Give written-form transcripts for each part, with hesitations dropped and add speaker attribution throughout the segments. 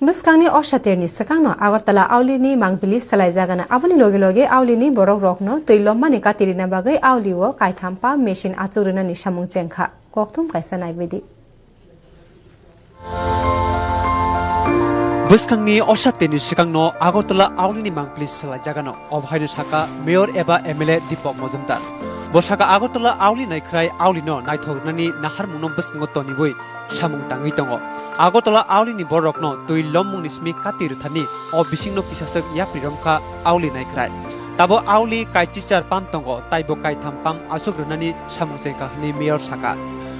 Speaker 1: Buskangni Oshatirni Sakano, Agartala Aulini, Mangpili, Salazagana, Avani Logilogi, Aulini, Borok Rokno, Tuilomani Katirina Bagay, Auliwo, Kaitampa, Machine Aturina Nishamun Cenka, Koktum Kaisanai Vidi.
Speaker 2: Buskangni Oshatirni Sakano, Agartala Aulini, Mangpili, Salazagano, of Hainusaka, Mayor Eba Emile Dipok Mozumtar. Bosaka Agartala Auli Naikrai, Aulino, Naithonani, Naharmuno Buskangotoni Boy, Shamung Tangitongo. Agartala Aulini Borokno, Tui Lomunismi Katirutani, or Bishino Kisasak Yapiromka, Auli Naikrai. Tabo Auli Kaichichar Pamtongo, Taibo Kaitampam, Asugranani, Shamuseka, ni Mayor Saka.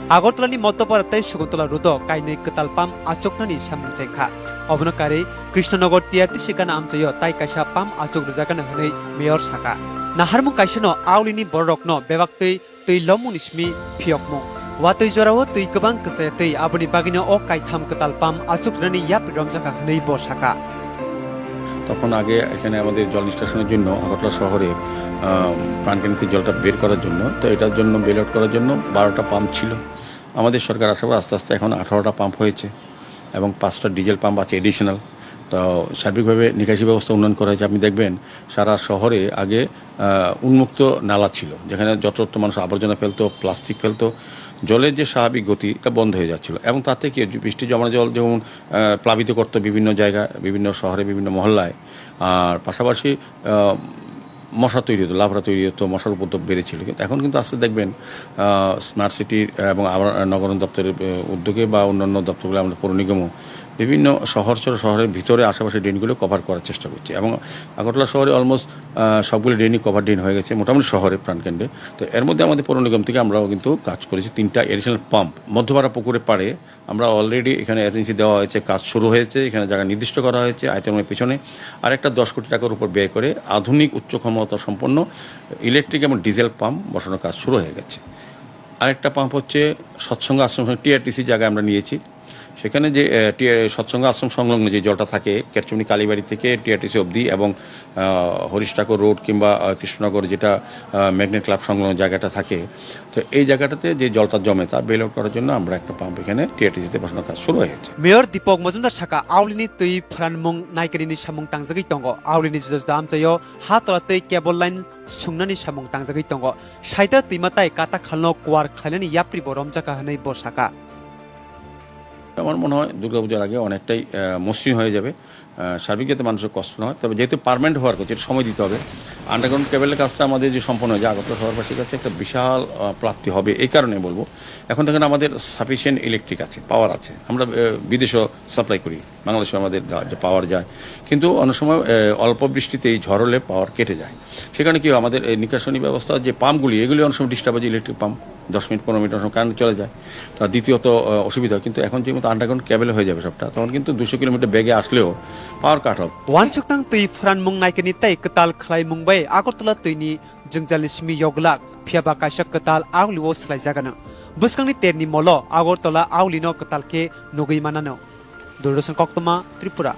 Speaker 2: Agartalani Motoparate Sugotola Rudo, Kaine Katalpam, Achoknani Shamuseka. Obnokari, Krishnanogo Tiatishikan Amtayo, Taikasha Pam, Achugruzakana, Mayor Saka. Naharmu Kaishano, Aulini Borokno, Bevakti, Tui Lomunismi, Piokmo. Watui Jorao, Tui Kabang Kaseti, Abuni Bagino, O Kaitam Katalpam, Achukrani Yap Ramzaka, Neibo Saka.
Speaker 3: তখন আগে এখানে আমাদের জল নিষ্কাশনের জন্য আগরতলা শহরে প্রাণকেন্দ্রিক জলটা বের করার জন্য তো এটার জন্য বেল আউট করার জন্য 12টা পাম্প ছিল আমাদের সরকার আসার পর আস্তে আস্তে এখন 18টা পাম্প হয়েছে এবং 5টা ডিজেল পাম্প আছে এডিশনাল তো সার্বিকভাবে নিকাশি ব্যবস্থা উন্নয়ন করা হয়েছে আপনি দেখবেন সারা শহরে আগে উন্মুক্ত নালা ছিল যেখানে যত্রতত্র মানুষ আবর্জনা ফেলতো প্লাস্টিক ফেলতো জলের যে স্বাভাবিক গতি তা বন্ধ হয়ে যাচ্ছিল এবং তাতে কি বৃষ্টি জমা জল যেমন প্লাবিত করতো বিভিন্ন জায়গায় বিভিন্ন শহরে বিভিন্ন মহল্লায় আর পাশাপাশি মশা তৈরি হতো লাভরা তৈরি হতো মশার উপদ্রব বেড়েছিল কিন্তু এখন কিন্তু আস্তে দেখবেন স্মার্ট সিটির এবং নগরায়ণ দপ্তরের উদ্যোগে বা অন্যান্য দপ্তরগুলো আমরা পৌর নিগমও বিভিন্ন শহরের ভিতরে আশেপাশে ড্রেনগুলো কভার করার চেষ্টা করছি এবং আগরতলা শহরে অলমোস্ট সবগুলো ড্রেনই কভার ড্রেন হয়ে গেছে মোটামুটি শহরে প্রাণকেন্দ্রে তো এর মধ্যে আমাদের পৌর নিগম থেকে আমরাও কিন্তু কাজ করেছি 3টা এডিশনাল পাম্প মধ্যপাড়া পুকুরে পাড়ে আমরা অলরেডি এখানে এজেন্সি দেওয়া হয়েছে কাজ শুরু হয়েছে এখানে জায়গা নির্দিষ্ট করা হয়েছে আয়তনের পেছনে আরেকটা 10 কোটি টাকার উপর ব্যয় করে আধুনিক উচ্চ ক্ষমতা সম্পন্ন ইলেকট্রিক এবং ডিজেল পাম্প বসানোর কাজ শুরু হয়ে গেছে আরেকটা পাম্প হচ্ছে সৎসঙ্গ আশ্রম টিআরটিসি জায়গায় আমরা নিয়েছি সেখানে যে সৎসঙ্গ আশ্রম সংলগ্ন যে জলটা থাকে কেরচুমনি কালীবাড়ি থেকে টিআরটিসি অবধি এবং হরিশ ঠাকুর রোড কিংবা কৃষ্ণনগর যেটা ম্যাগনেট ক্লাব সংলগ্ন জায়গাটা থাকে তো এই জায়গাটাতে যে জলটা জমে তা বেল আউট করার জন্য আমরা একটা পাম্প এখানে টিআরটিসিতে বসানোর কাজ শুরু হয়েছে
Speaker 2: মেয়র দীপক মজুমদার শাখা আউলিনি তুই ফ্রানমুং নাইকারিনি সামুং তাংজাগৈ তঙ্গ আউলিনি জুজদা আমচাyo ha tolatei কেবল লাইন সুংনানি সামুং তাংজাগৈ তঙ্গ সাইতা তুইমাতাই কাটা খালনো কোয়ার খাইনানি ইয়াপ্রি বরমজাকা হनै বসাকা
Speaker 3: আমার মনে হয় দুর্গাপূজার আগে অনেকটাই মসৃণ হয়ে যাবে সার্বিক যাতে মানুষের কষ্ট না হয় তবে যেহেতু পার্মানেন্ট হওয়ার কথা এটা সময় দিতে হবে আন্ডারগ্রাউন্ড কেবলের কাজটা আমাদের যে সম্পন্ন হয়ে যায় আগরতলা শহরবাসীর কাছে একটা বিশাল প্রাপ্তি হবে এই কারণে বলবো এখন দেখেন আমাদের সাফিসিয়েন্ট ইলেকট্রিক আছে পাওয়ার আছে আমরা বিদেশেও সাপ্লাই করি বাংলাদেশে আমাদের যে পাওয়ার যায় কিন্তু অনেক সময় অল্প বৃষ্টিতেই ঝড় হলে পাওয়ার কেটে যায় সেখানে কি আমাদের নিকাশনী ব্যবস্থা যে পাম্পগুলি এগুলি অনেক সময় ডিস্টার্ব হয় ইলেকট্রিক পাম্প 10 মিনিট 15 মিনিট অনেক সময় কারেন্ট চলে যায় তা দ্বিতীয়ত অসুবিধা কিন্তু এখন যেমন আন্ডারগ্রাউন্ড কেবল হয়ে যাবে সবটা তখন কিন্তু 200 কিলোমিটার বেগে আসলেও পাওয়ার কাট হবে
Speaker 2: ওয়ানচুকতাং তুই ফ্রানমুং নাইকানি তাই কতাল খাই মুম্বাই আগরতলা তুইনি জংজালিসমি ইয়গলাক ফিয়াবা কাইশা কতাল আউলিও স্লাইজাগানো বুসকাংনি তেরনি মলো আগরতলা আউলিনো কতালকে নগৈ মানানো দূরদর্শন কক্তমা ত্রিপুরা